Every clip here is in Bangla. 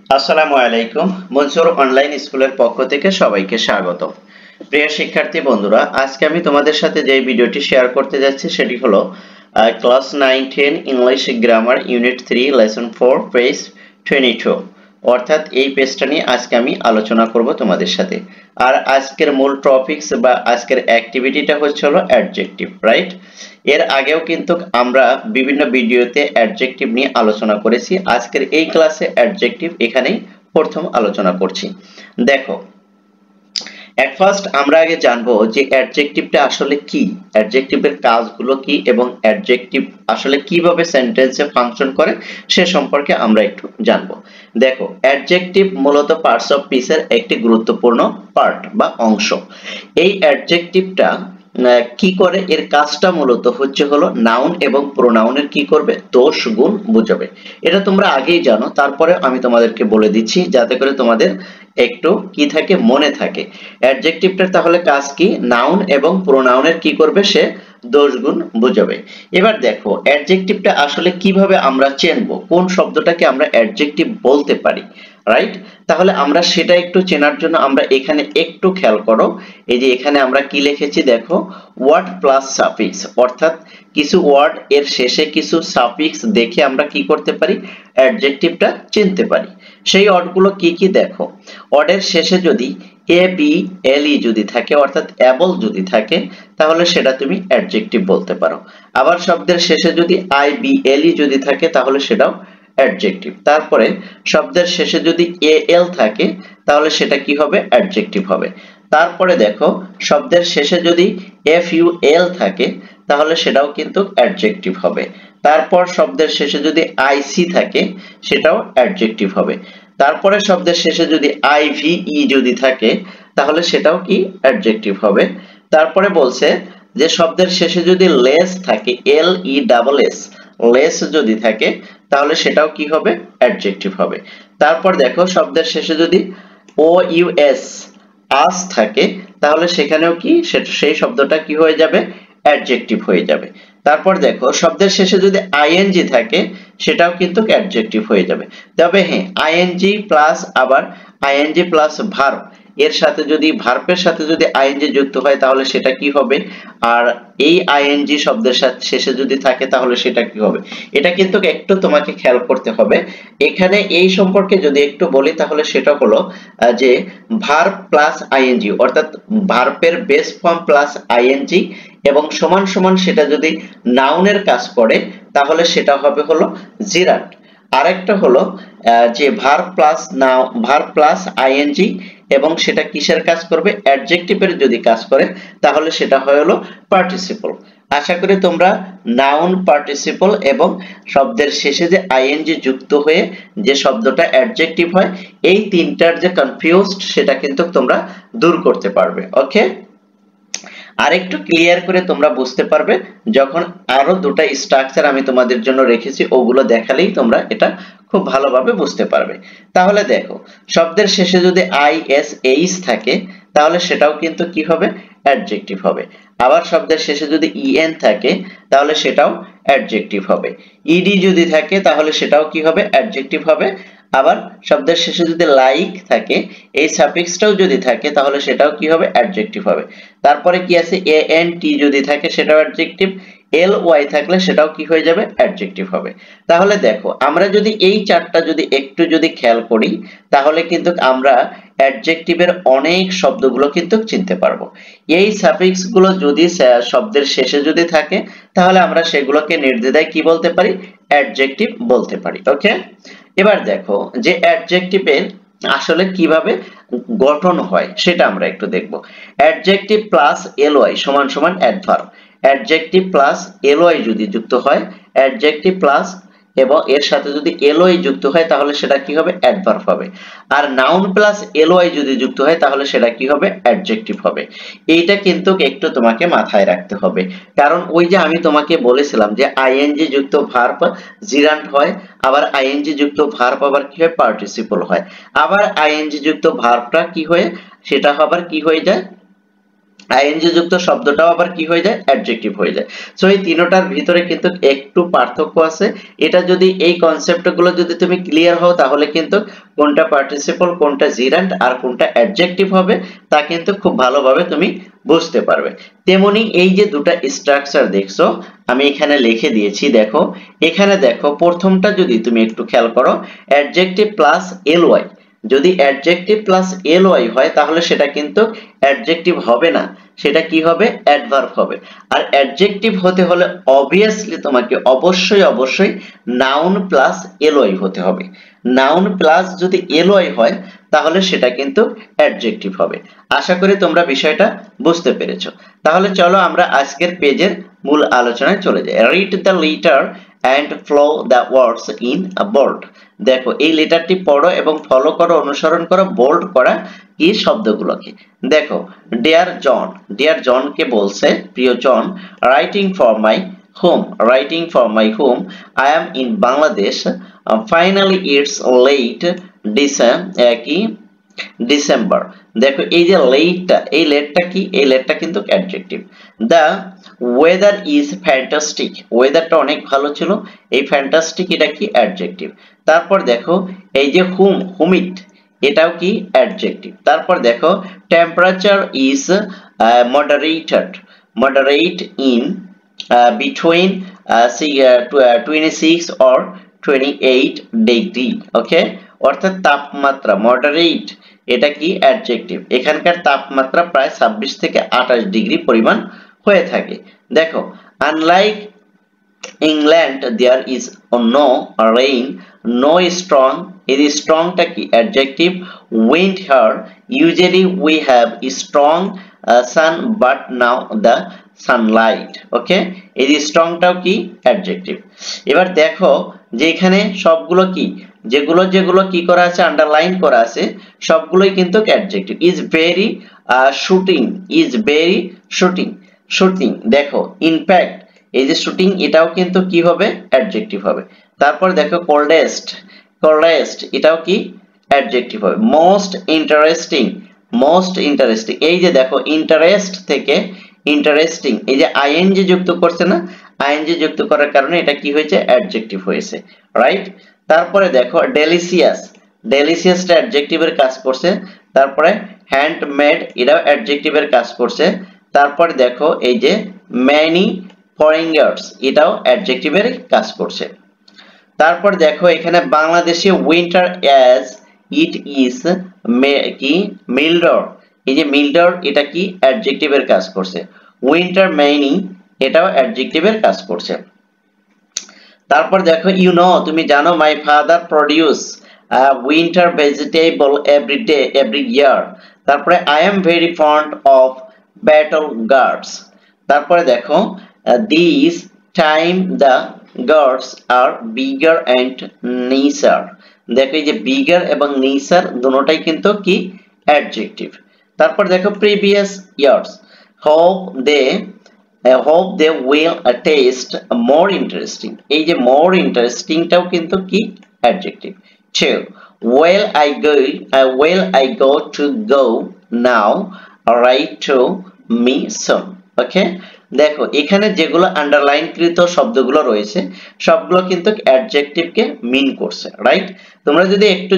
আসসালামু আলাইকুম। মনসুর অনলাইন স্কুলের পক্ষ থেকে সবাইকে স্বাগত। প্রিয় শিক্ষার্থী বন্ধুরা, আজকে আমি তোমাদের সাথে যে ভিডিওটি শেয়ার করতে যাচ্ছি সেটি হলো class 9-10 English grammar unit 3 lesson 4 page 22। অর্থাৎ এই পেজটা নিয়ে আজকে আমি আলোচনা করব তোমাদের সাথে। আর আজকের মূল টপিকস বা আজকের অ্যাক্টিভিটিটা হচ্ছে হলো অ্যাডজেক্টিভ, রাইট? এর আগেও কিন্তু আমরা বিভিন্ন ভিডিওতে অ্যাডজেক্টিভ নিয়ে আলোচনা করেছি। আজকের এই ক্লাসে অ্যাডজেক্টিভ এখানেই প্রথম আলোচনা করছি। দেখো, এট ফার্স্ট আমরা আগে জানবো যে অ্যাডজেক্টিভটা আসলে কি, অ্যাডজেক্টিভের কাজগুলো কি এবং অ্যাডজেক্টিভ আসলে কিভাবে সেন্টেন্সে ফাংশন করে সে সম্পর্কে আমরা একটু জানবো। দেখো, অ্যাডজেক্টিভ মূলত পার্টস অফ স্পিচের একটি গুরুত্বপূর্ণ পার্ট বা অংশ। এই অ্যাডজেক্টিভটা কি করে, এর কাজটা মূলত হচ্ছে হলো নাউন এবং প্রোনাউনের কি করবে, দোষ গুণ বুঝাবে। এটা তোমরা আগেই জানো, তারপরে আমি তোমাদেরকে বলে দিচ্ছি যাতে করে তোমাদের একটু কি থাকে, মনে থাকে। অ্যাডজেক্টিভটার তাহলে কাজ কি, নাউন এবং প্রোনাউনের কি করবে, সে দোষ গুণ বুঝাবে। এবার দেখো, অ্যাডজেক্টিভটা আসলে কিভাবে আমরা চিনবো, কোন শব্দটাকে আমরা অ্যাডজেক্টিভ বলতে পারি, রাইট? তাহলে আমরা সেটা একটু চেনার জন্য আমরা এখানে একটু খেয়াল করো। এই যে এখানে আমরা কি লিখেছি দেখো, ওয়ার্ড প্লাস সাফিক্স, অর্থাৎ কিছু ওয়ার্ড এর শেষে কিছু সাফিক্স দেখে আমরা কি করতে পারি, অ্যাডজেক্টিভটা চিনতে পারি। সেই ওয়ার্ডগুলো কি কি দেখো, ওয়ার্ডের শেষে যদি এ বি এল ই যদি থাকে, অর্থাৎ অ্যাবল যদি থাকে, তাহলে সেটা তুমি অ্যাডজেক্টিভ বলতে পারো। আবার শব্দের শেষে যদি আই বি এল ই যদি থাকে, তাহলে সেটাও অ্যাডজেক্টিভ। তারপরে শব্দের শেষে যদি এ এল থাকে, তাহলে সেটা কি হবে, অ্যাডজেক্টিভ হবে। তারপরে দেখো, শব্দের শেষে যদি এফ ইউ এল থাকে, তাহলে সেটাও কিন্তু অ্যাডজেক্টিভ হবে। তারপর শব্দের শেষে যদি আইসি থাকে, সেটাও অ্যাডজেক্টিভ হবে। তারপরে শব্দের শেষে যদি আইভিই যদি থাকে, তাহলে সেটাও কি, অ্যাডজেক্টিভ হবে। তারপরে বলছে যে শব্দের শেষে যদি লেস থাকে, এল ই ডাবল এস, লেস যদি থাকে, তাহলে সেটাও কি হবে, অ্যাডজেক্টিভ হবে। তারপর দেখো, শব্দের শেষে যদি ও ইউ এস, আস থাকে, তাহলে সেখানেও কি, সেই শব্দটা কি হয়ে যাবে, অ্যাডজেক্টিভ হয়ে যাবে। তারপর দেখো, শব্দের শেষে যদি আইএনজি থাকে, সেটাও কিন্তু অ্যাডজেক্টিভ হয়ে যাবে। তবে হ্যাঁ, আইএনজি প্লাস আবার আইএনজি প্লাস ভার্ব, এর সাথে যদি ভার্বের সাথে যদি আইএনজি যুক্ত হয়, তাহলে সেটা কি হবে, আর এই আইএনজি শব্দের সাথে শেষে যদি থাকে, তাহলে সেটা কি হবে। এটা কিন্তু একটু তোমাকে খেয়াল করতে হবে। এখানে এই সম্পর্কে যদি একটু বলি, তাহলে সেটা হলো যে ভার্ব প্লাস আইএনজি, অর্থাৎ ভার্বের বেস ফর্ম প্লাস আইএনজি এবং সমান সমান সেটা যদি নাউনের কাজ করে, তাহলে সেটা হবে হলো জিরান্ড। আরেকটা হলো যে verb plus noun, verb plus ING এবং সেটা কিসের কাজ করবে, অ্যাডজেক্টিভের যদি কাজ করে, তাহলে সেটা হয় হলো পার্টিসিপল। আশা করি তোমরা নাউন, পার্টিসিপল এবং শব্দের শেষে যে আইএনজি যুক্ত হয়ে যে শব্দটা অ্যাডজেক্টিভ হয়, এই তিনটার যে কনফিউজড, সেটা কিন্তু তোমরা দূর করতে পারবে। ওকে, আরেকটু ক্লিয়ার করে তোমরা বুঝতে পারবে যখন আরো দুটো স্ট্রাকচার আমি তোমাদের জন্য রেখেছি, ওগুলো দেখালেই তোমরা এটা খুব ভালোভাবে বুঝতে পারবে। তাহলে দেখো, শব্দের শেষে যদি আই এস এইচ থাকে, তাহলে সেটাও কিন্তু কি হবে, অ্যাডজেক্টিভ হবে। আবার শব্দের শেষে যদি ইএন থাকে, তাহলে সেটাও অ্যাডজেক্টিভ হবে। ইডি যদি থাকে, তাহলে সেটাও কি হবে, অ্যাডজেক্টিভ হবে। আবার শব্দের শেষে যদি লাইক থাকে, এই সাফিক্সটাও যদি থাকে, তাহলে সেটাও কি হবে, অ্যাডজেক্টিভ হবে। তারপরে কি আছে, এ এন টি যদি থাকে, সেটাও অ্যাডজেক্টিভ। এল ওয়াই থাকলে সেটাও কি হয়ে যাবে, অ্যাডজেক্টিভ হবে। তাহলে দেখো, আমরা যদি এই চারটা যদি একটু যদি খেয়াল করি, তাহলে কিন্তু আমরা অ্যাডজেক্টিভের অনেক শব্দগুলো কিন্তু চিনতে পারবো। এই সাফিক্স গুলো যদি শব্দের শেষে যদি থাকে, তাহলে আমরা সেগুলোকে নির্দ্বিধায় কি বলতে পারি, অ্যাডজেক্টিভ বলতে পারি। ওকে, এবার দেখো যে অ্যাডজেক্টিভের আসলে কিভাবে গঠন হয় সেটা আমরা একটু দেখব। অ্যাডজেক্টিভ প্লাস এলওয়াই সমান সমান অ্যাডভার্ব। অ্যাডজেক্টিভ প্লাস এলওয়াই যদি যুক্ত হয়, অ্যাডজেক্টিভ প্লাস এবং এর সাথে যদি এলওয়াই যুক্ত হয়, তাহলে সেটা কি হবে, অ্যাডভার্ব হবে। আর নাউন প্লাস এলওয়াই যদি যুক্ত হয়, তাহলে সেটা কি হবে, অ্যাডজেক্টিভ হবে। এইটা কিন্তু একটু তোমাকে মাথায় রাখতে হবে, কারণ ওই যে আমি তোমাকে বলেছিলাম যে আইএনজি যুক্ত ভার্ব জিরান্ড হয়, আবার আইএনজি যুক্ত ভার্ব আবার কি হয়, পার্টিসিপল হয়। আবার আইএনজি যুক্ত ভার্বটা কি হয়, সেটা আবার কি হয়ে যায়, আইএনজি যুক্ত শব্দটাও আবার কি হয়ে যায় অ্যাডজেক্টিভ হয়ে যায় সো এই তিনটার ভিতরে কিন্তু একটু পার্থক্য আছে এটা যদি এই কনসেপ্টগুলো যদি তুমি ক্লিয়ার হও তাহলে কিন্তু কোনটা পার্টিসিপল কোনটা জিরান্ট আর কোনটা অ্যাডজেক্টিভ হবে তা কিন্তু খুব ভালোভাবে তুমি বুঝতে পারবে তেমনি এই যে দুটো স্ট্রাকচার দেখছো আমি এখানে লিখে দিয়েছি দেখো এখানে দেখো প্রথমটা যদি তুমি একটু খেয়াল করো অ্যাডজেক্টিভ প্লাস এলওয়াই যদি অ্যাডজেক্টিভ প্লাস এলওয়াই হয় তাহলে সেটা কিন্তু অ্যাডজেক্টিভ হবে না সেটা কি হবে অ্যাডভার্ব হবে আর অ্যাডজেক্টিভ হতে হলে obviously তোমাকে অবশ্যই নাউন প্লাস এলওয়াই হতে হবে নাউন প্লাস যদি এলওয়াই হয় তাহলে সেটা কিন্তু অ্যাডজেক্টিভ হবে আশা করি তোমরা বিষয়টা বুঝতে পেরেছো তাহলে চলো আমরা আজকের পেজের মূল আলোচনায় চলে যাই read the letter and flow the words in a bold দেখো এই লেটারটি পড়ো এবং ফলো করো অনুসরণ করো বোল্ড করা কি শব্দগুলোকে দেখো ডিয়ার জন কে বলছে প্রিয় John writing for my home I am in Bangladesh finally it's late December দেখো এই যে লেটটা কি এই লেটটা কিন্তু adjective the weather is fantastic ওয়েদারটা অনেক ভালো ছিল এই ফ্যান্টাস্টিক এটা কি অ্যাডজেক্টিভ তারপর দেখো এই যে হুমিড এটাও কি অ্যাডজেক্টিভ তারপর দেখো temperature is moderate in between 26 or 28 degree okay অর্থাৎ তাপমাত্রা মডারেট এটা কি অ্যাডজেক্টিভ এখানকার তাপমাত্রা প্রায় 26 থেকে 28 ডিগ্রি পরিমাণ হয়ে থাকে দেখো unlike England there is no rain no strong এই স্ট্রংটা কি adjective wind here usually we have strong sun but now the sunlight okay এই স্ট্রংটাও কি অ্যাডজেক্টিভ এবার দেখো যে এখানে সবগুলো কি যেগুলো কি করা আছে আন্ডারলাইন করা আছে সবগুলোই কিন্তু অ্যাডজেক্টিভ ইজ ভেরি শুটিং দেখো ইনফ্যাক্ট এই যে শুটিং এটাও কিন্তু কি হবে অ্যাডজেক্টিভ হবে তারপর দেখো কোল্ডেস্ট এটাও কি অ্যাডজেক্টিভ হবে মোস্ট ইন্টারেস্টিং এই যে দেখো ইন্টারেস্ট থেকে ইন্টারেস্টিং এই যে আইএনজি যুক্ত করছে না আইএনজি যুক্ত করার কারণে এটা কি হয়েছে অ্যাডজেক্টিভ হয়েছে রাইট তারপরে দেখো ডেলিসিয়াসটা অ্যাডজেক্টিভের কাজ করছে তারপরে হ্যান্ডমেড এটাও অ্যাডজেক্টিভের কাজ করছে তারপরে দেখো এই যে ম্যানি ফরেনার্স এটাও অ্যাডজেক্টিভের কাজ করছে তারপর দেখো এখানে বাংলাদেশে উইন্টার অ্যাজ ইট ইজ কি মিল্ডার এই যে মিল্ডার এটা কি অ্যাডজেক্টিভের কাজ করছে উইন্টার ম্যানি এটাও অ্যাডজেক্টিভের কাজ করছে তারপর দেখো তুমি জানো my father produce winter vegetable every year তারপরে I am very fond of bottle gourds তারপরে দেখো this time the gourds are bigger and nicer দেখো এই যে বিগার এবং নিসার দুটোটাই কিন্তু কি অ্যাডজেক্টিভ তারপর দেখো previous years hope they will test more interesting এই যে মোর ইন্টারেস্টিংটাও কিন্তু কি adjective will I go to go now write to me soon ওকে দেখো এখানে যেগুলো আন্ডারলাইন কৃত শব্দগুলো রয়েছে সবগুলো কিন্তু অ্যাডজেক্টিভকে মিন করছে রাইট তোমরা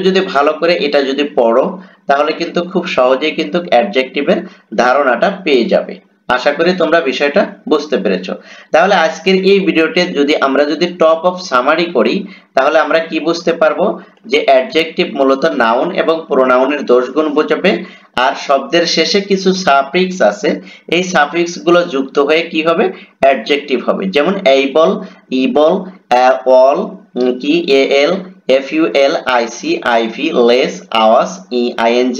যদি ভালো করে এটা যদি পড়ো তাহলে কিন্তু খুব সহজেই কিন্তু অ্যাডজেক্টিভের ধারণাটা পেয়ে যাবে আশা করি তোমরা বিষয়টা বুঝতে পেরেছো তাহলে আজকের এই ভিডিওতে আমরা যদি টপ অফ সামারি করি তাহলে আমরা কি বুঝতে পারবো যে অ্যাডজেক্টিভ মূলত নাউন এবং প্রোনাউনের দোষগুণ বোঝাবে আর শব্দের শেষে কিছু সাফিক্স আছে এই সাফিক্স গুলো যুক্ত হয়ে কি হবে অ্যাডজেক্টিভ হবে যেমন এইবল ইবল অল কি এল ful ic iv less hours ing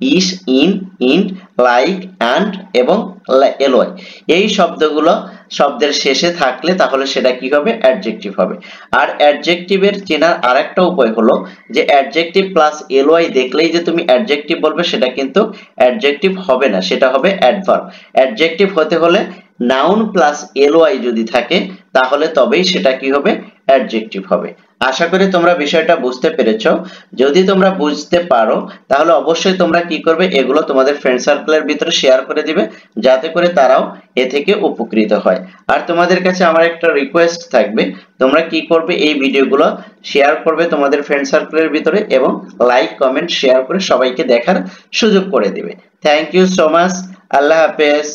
is in int like and এবং ly এই শব্দগুলো শব্দের শেষে থাকলে তাহলে সেটা কি হবে অ্যাডজেক্টিভ হবে আর অ্যাডজেক্টিভের চেনার আরেকটা উপায় হলো যে অ্যাডজেক্টিভ প্লাস ly দেখলেই যে তুমি অ্যাডজেক্টিভ বলবে সেটা কিন্তু অ্যাডজেক্টিভ হবে না সেটা হবে অ্যাডভার্ব অ্যাডজেক্টিভ হতে হলে নাউন প্লাস ly যদি থাকে তাহলে তবেই সেটা কি হবে অ্যাডজেক্টিভ হবে আশা করি তোমরা বিষয়টা বুঝতে পেরেছো। যদি তোমরা বুঝতে পারো তাহলে অবশ্যই তোমরা কি করবে, এগুলো তোমাদের ফ্রেন্ড সার্কেলের ভিতরে শেয়ার করে দিবে, যাতে করে তারাও এ থেকে উপকৃত হয়। আর তোমাদের কাছে আমার একটা রিকোয়েস্ট থাকবে, তোমরা কি করবে, এই ভিডিওগুলো শেয়ার করবে তোমাদের ফ্রেন্ড সার্কেলের ভিতরে এবং লাইক কমেন্ট শেয়ার করে সবাইকে দেখার সুযোগ করে দিবে। Thank you so much. আল্লাহ হাফেজ।